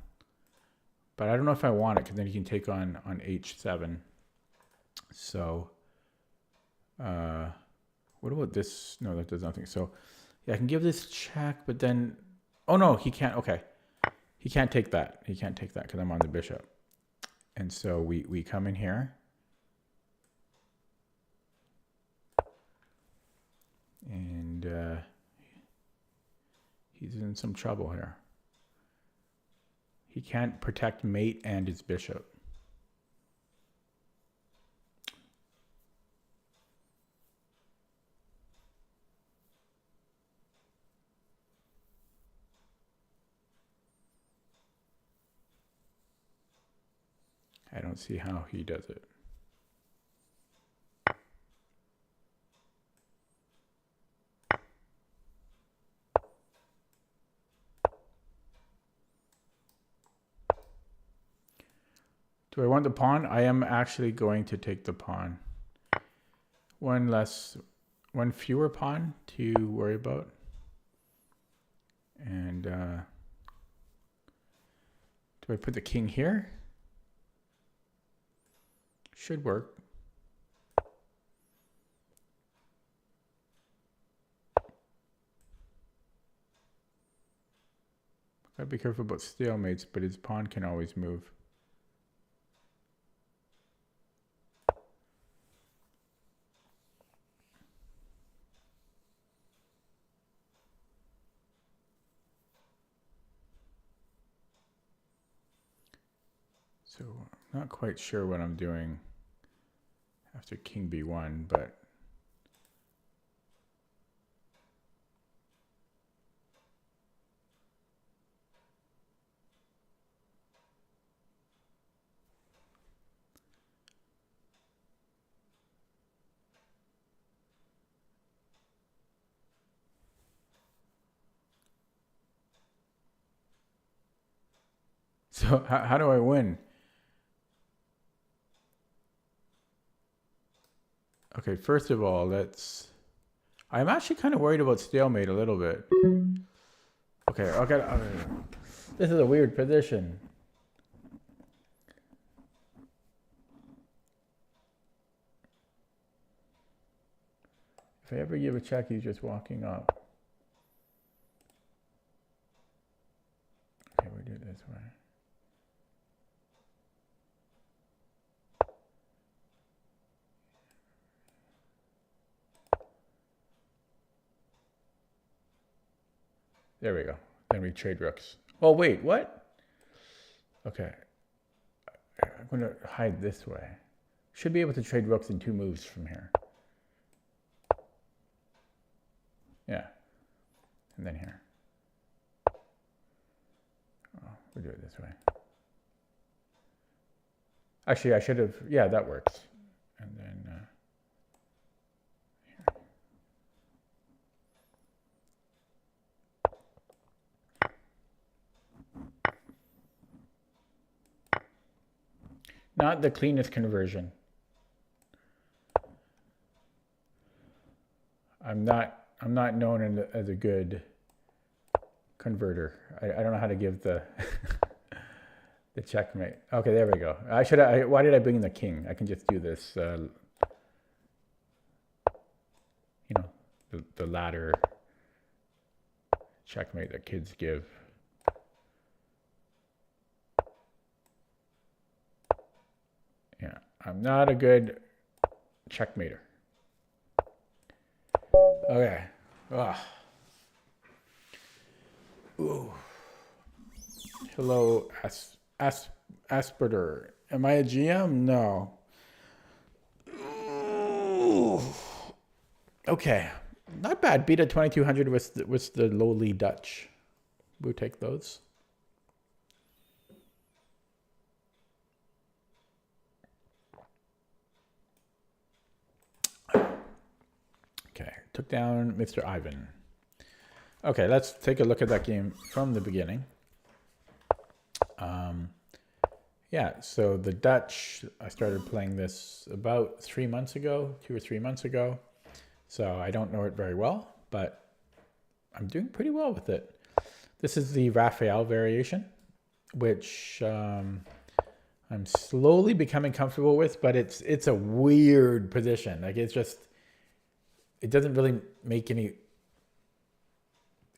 But I don't know if I want it because then he can take on h7. So, what about this? No, that does nothing. So, yeah, I can give this check, but then... Oh, no, he can't. Okay. He can't take that. He can't take that because I'm on the bishop. And so we come in here. And he's in some trouble here. He can't protect mate and his bishop. I don't see how he does it. Do I want the pawn? I am actually going to take the pawn. One fewer pawn to worry about. And do I put the king here? Should work. Gotta be careful about stalemates, but his pawn can always move. So I'm not quite sure what I'm doing after king b1, but so how do I win? Okay, first of all, I'm actually kind of worried about stalemate a little bit. Okay, this is a weird position. If I ever give a check, he's just walking up. Okay, we do it this way. There we go. Then we trade rooks. Oh, wait, what? Okay. I'm going to hide this way. Should be able to trade rooks in 2 moves from here. Yeah. And then here. Oh, we'll do it this way. Actually, I should have... Yeah, that works. And then... here. Not the cleanest conversion. I'm not known as a good converter. I don't know how to give the the checkmate. Okay, there we go. Why did I bring in the king? I can just do this ladder checkmate that kids give. Yeah, I'm not a good checkmater. Okay. Ugh. Ooh. Hello, Asperger. Am I a GM? No. Ooh. Okay. Not bad. Beat a 2200 with the lowly Dutch. We'll take those. Okay. Took down Mr. Ivan. Okay, let's take a look at that game from the beginning. Yeah, so the Dutch, I started playing this about 3 months ago, 2 or 3 months ago. So I don't know it very well, but I'm doing pretty well with it. This is the Raphael variation, which I'm slowly becoming comfortable with, but it's a weird position. Like it doesn't really make any,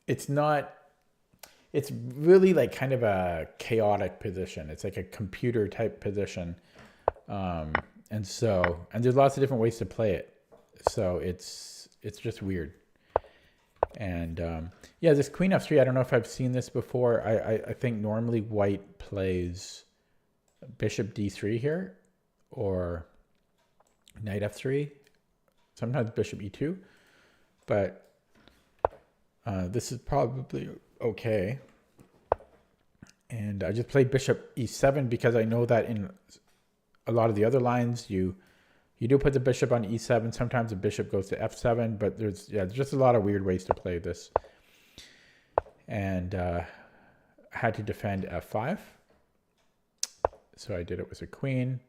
it's really like kind of a chaotic position. It's like a computer type position. And there's lots of different ways to play it. So it's just weird. And yeah, this Queen F3, I don't know if I've seen this before. I think normally white plays Bishop D3 here or Knight F3. Sometimes Bishop E2. But this is probably okay. And I just played Bishop E7 because I know that in a lot of the other lines, you do put the bishop on E7. Sometimes the bishop goes to F7, but there's just a lot of weird ways to play this. And I had to defend F5. So I did it with a queen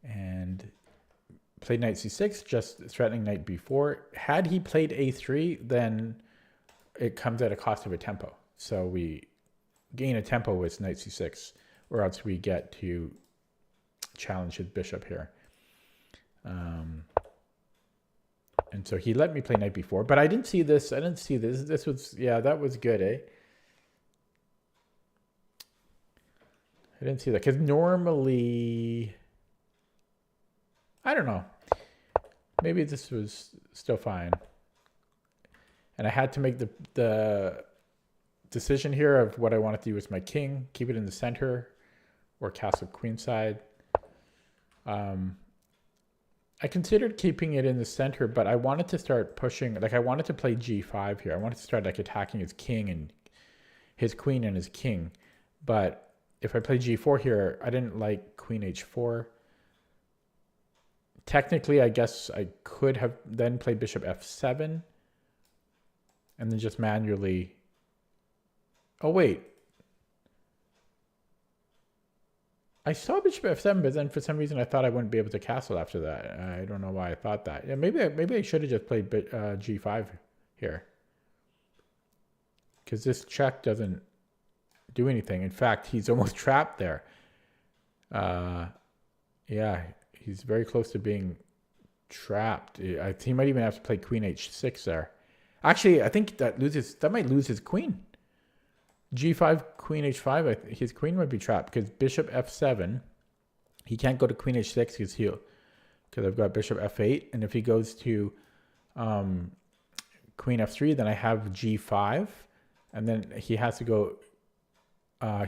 and played Knight C6, just threatening Knight B4. Had he played A3, then it comes at a cost of a tempo. So we gain a tempo with Knight C6, or else we get to challenge his bishop here. And so he let me play Knight B4, but I didn't see this. This was, yeah, that was good, eh? I didn't see that because normally, I don't know. Maybe this was still fine. And I had to make the decision here of what I wanted to do with my king, keep it in the center or castle queenside. I considered keeping it in the center, but I wanted to start pushing, like I wanted to play G5 here. I wanted to start like attacking his king and his queen and his king. But if I play G4 here, I didn't like Queen H4. Technically, I guess I could have then played Bishop F7 and then just manually, oh wait. I saw Bishop F7, but then for some reason I thought I wouldn't be able to castle after that. I don't know why I thought that. Yeah, maybe I should have just played G5 here, because this check doesn't do anything. In fact, he's almost trapped there. Yeah, he's very close to being trapped. He might even have to play Queen H6 there. Actually, I think that might lose his queen. G5, Queen H5, his queen might be trapped because Bishop F7, he can't go to Queen H6 because I've got Bishop F8, and if he goes to Queen F3, then I have G5, and then he has to go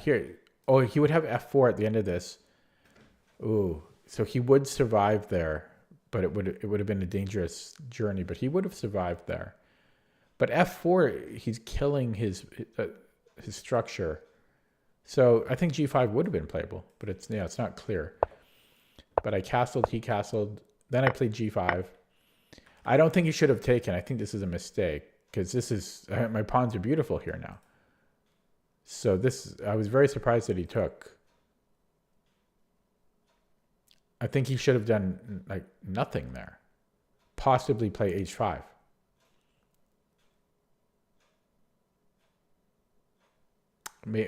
here. Oh, he would have F4 at the end of this. Ooh, so he would survive there, but it would have been a dangerous journey, but he would have survived there. But F4, he's killing his structure. So I think G5 would have been playable, but it's not clear. But I castled, he castled, then I played G5. I don't think he should have taken. I think this is a mistake because my pawns are beautiful here now. So I was very surprised that he took. I think he should have done like nothing there. Possibly play H5.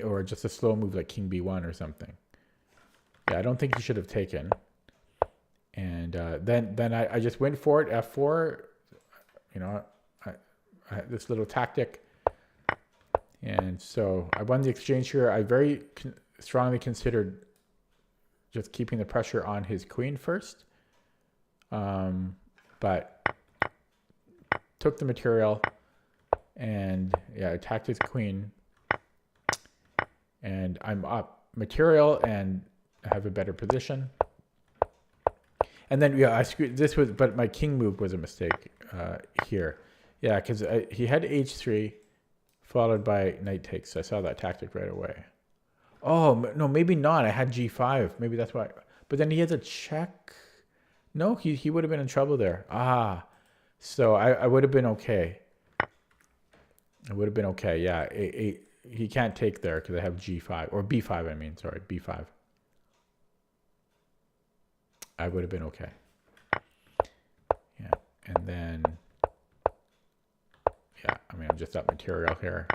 Or just a slow move like King B1 or something. Yeah, I don't think he should have taken. And then I just went for it, F4. this little tactic. And so I won the exchange here. I very strongly considered just keeping the pressure on his queen first. But took the material and yeah, attacked his queen. And I'm up material and I have a better position. And then yeah, I screwed this was, but my king move was a mistake here. Yeah, because he had h3 followed by knight takes. So I saw that tactic right away. Oh no, maybe not. I had g5. Maybe that's why. But then he has a check. No, he would have been in trouble there. Ah, so I would have been okay. I would have been okay. Yeah, he can't take there because I have g5 or b5. I mean, sorry, b5. I would have been okay. Yeah, and then yeah, I mean, I'm just up material here.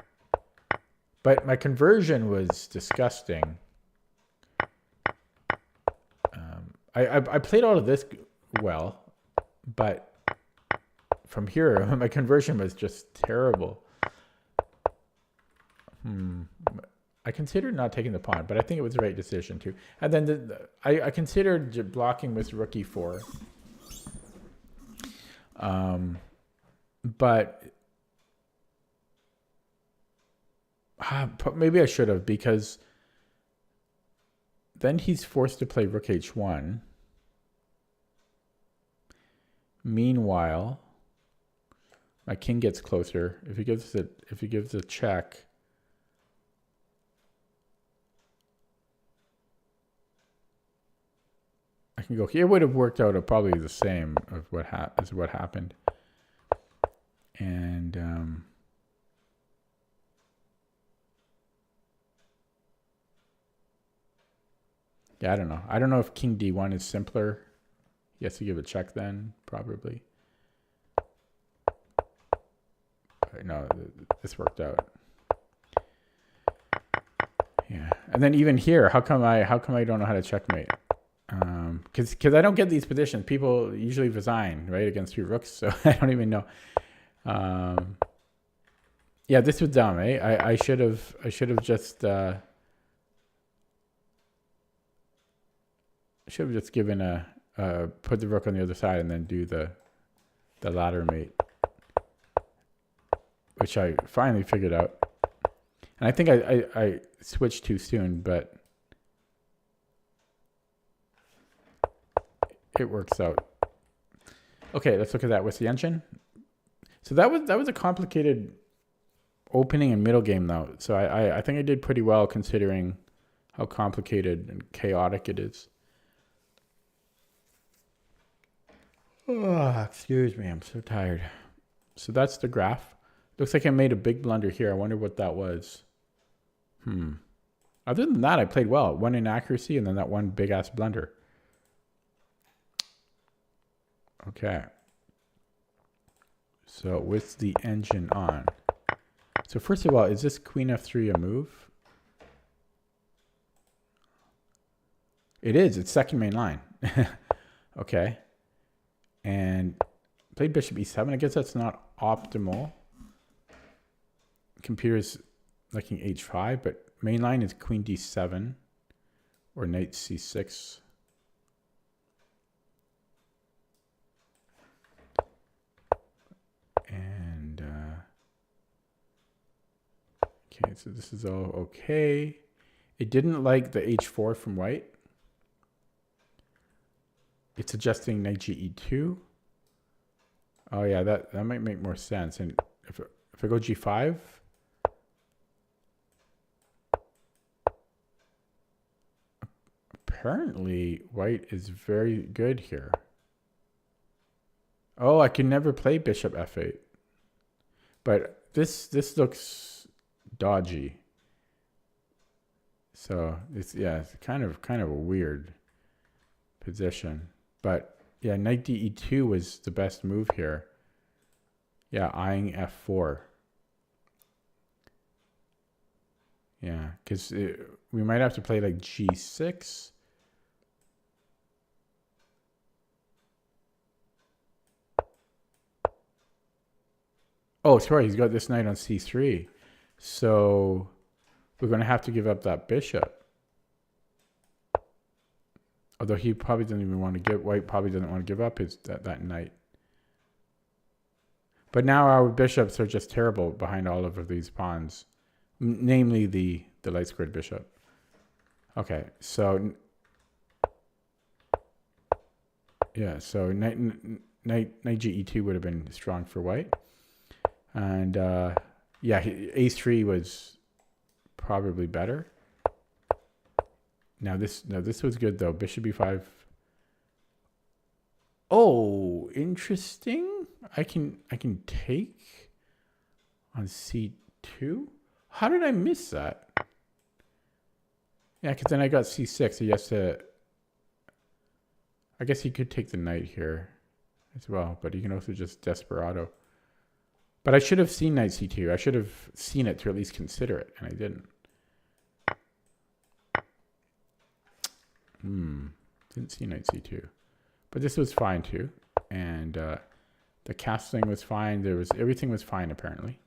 But my conversion was disgusting. I played all of this well, but from here, my conversion was just terrible. I considered not taking the pawn, but I think it was the right decision too. And then I considered blocking with rook e4. But maybe I should have, because then he's forced to play rook h1. Meanwhile, my king gets closer. If he gives a check, I can go. It would have worked out probably the same of what happened. And yeah, I don't know. I don't know if king d1 is simpler. He has to give a check then, probably. But no, this worked out. Yeah, and then even here, how come I don't know how to checkmate? Because I don't get these positions. People usually resign right against 3 rooks, so I don't even know. Yeah, this was dumb, eh? I should have just given put the rook on the other side and then do the ladder mate, which I finally figured out. And I think I switched too soon, but it works out. Okay, let's look at that with the engine. So that was a complicated opening and middle game though. So I think I did pretty well considering how complicated and chaotic it is. Oh, excuse me, I'm so tired. So that's the graph. Looks like I made a big blunder here. I wonder what that was. Other than that, I played well. One inaccuracy and then that one big ass blunder. Okay. So with the engine on. So first of all, is this queen f3 a move? It is. It's second main line. Okay. And played bishop e7. I guess that's not optimal. Computer's liking h5, but main line is queen d7 or knight c6. And okay, so this is all okay. It didn't like the h4 from white. It's adjusting knight ge2. Oh yeah, that might make more sense. And if I go g5, apparently white is very good here. Oh, I can never play bishop f8. But this looks dodgy. So it's kind of a weird position. But yeah, knight de2 was the best move here. Yeah, eyeing f4. Yeah, because we might have to play like g6. Oh, sorry, he's got this knight on c3. So we're going to have to give up that bishop. Although he probably doesn't even want to give, white probably doesn't want to give up that knight. But now our bishops are just terrible behind all of these pawns, namely the light squared bishop. Okay, so yeah, so knight ge2 would have been strong for white, and yeah, a3 was probably better. Now this was good though. Bishop b5. Oh, interesting. I can take on c2. How did I miss that? Yeah, because then I got c6. So he has to. I guess he could take the knight here as well, but he can also just desperado. But I should have seen knight c2. I should have seen it to at least consider it, and I didn't. Didn't see knight c2. But this was fine too. And the castling was fine. Everything was fine apparently.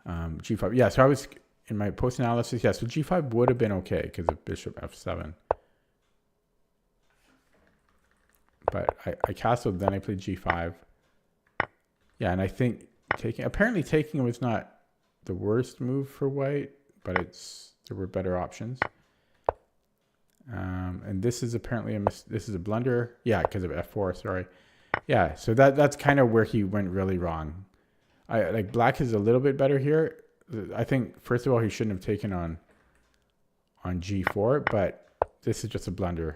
G5. Yeah, so I was in my post analysis, yeah, so G5 would have been okay because of bishop F7. But I castled, then I played G5. Yeah, and I think apparently taking was not the worst move for white, but there were better options. And this is apparently this is a blunder. Yeah, because of F4, sorry. Yeah, so that's kind of where he went really wrong. Like black is a little bit better here. I think first of all he shouldn't have taken on G4, but this is just a blunder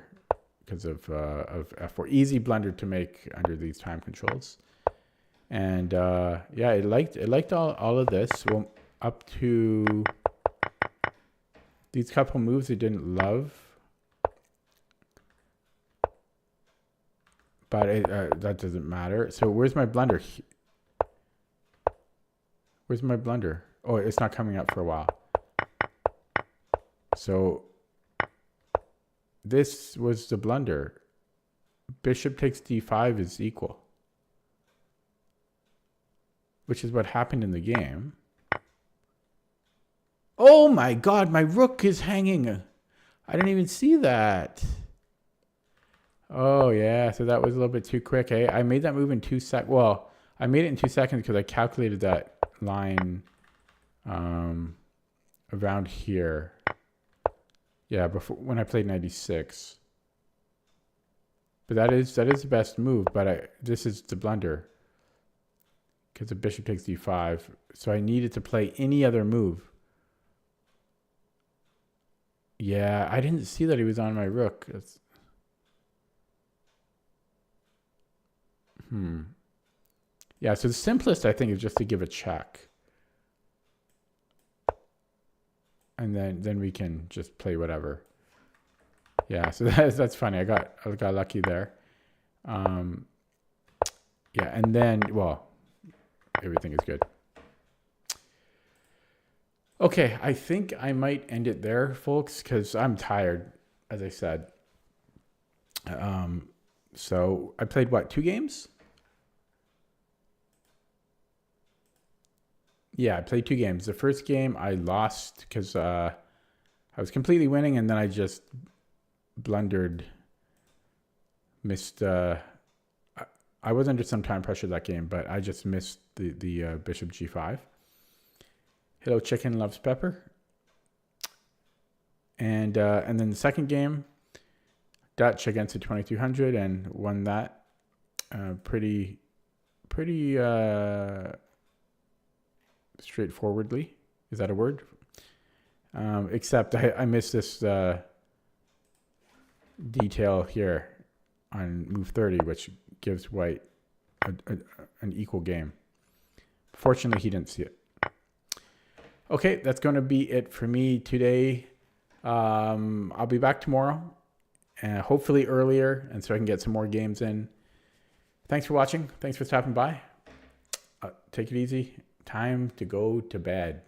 because of F4. Easy blunder to make under these time controls. And yeah, it liked all of this. Well, up to these couple moves it didn't love. But that doesn't matter. So where's my blunder? Where's my blunder? Oh, it's not coming up for a while. So this was the blunder. Bishop takes d5 is equal. Which is what happened in the game. Oh my god, my rook is hanging. I didn't even see that. Oh yeah, so that was a little bit too quick. Eh? I made that move in 2 seconds. Well, I made it in 2 seconds because I calculated that line around here. Yeah, before when I played 96. But that is the best move. But this is the blunder because the bishop takes d5. So I needed to play any other move. Yeah, I didn't see that he was on my rook. Yeah, so the simplest, I think, is just to give a check. And then we can just play whatever. Yeah, so that's funny. I got lucky there. Yeah, and then, well, everything is good. Okay, I think I might end it there, folks, because I'm tired, as I said. So I played, what, 2 games? Yeah, I played 2 games. The first game I lost because I was completely winning, and then I just blundered, missed. I was under some time pressure that game, but I just missed the bishop g5. Hello, chicken loves pepper. And then the second game, Dutch against the 2200, and won that pretty straightforwardly. Is that a word? Except I missed this detail here on move 30, which gives white an equal game. Fortunately, he didn't see it. Okay, that's going to be it for me today. I'll be back tomorrow, hopefully earlier, and so I can get some more games in. Thanks for watching. Thanks for stopping by. Take it easy. Time to go to bed.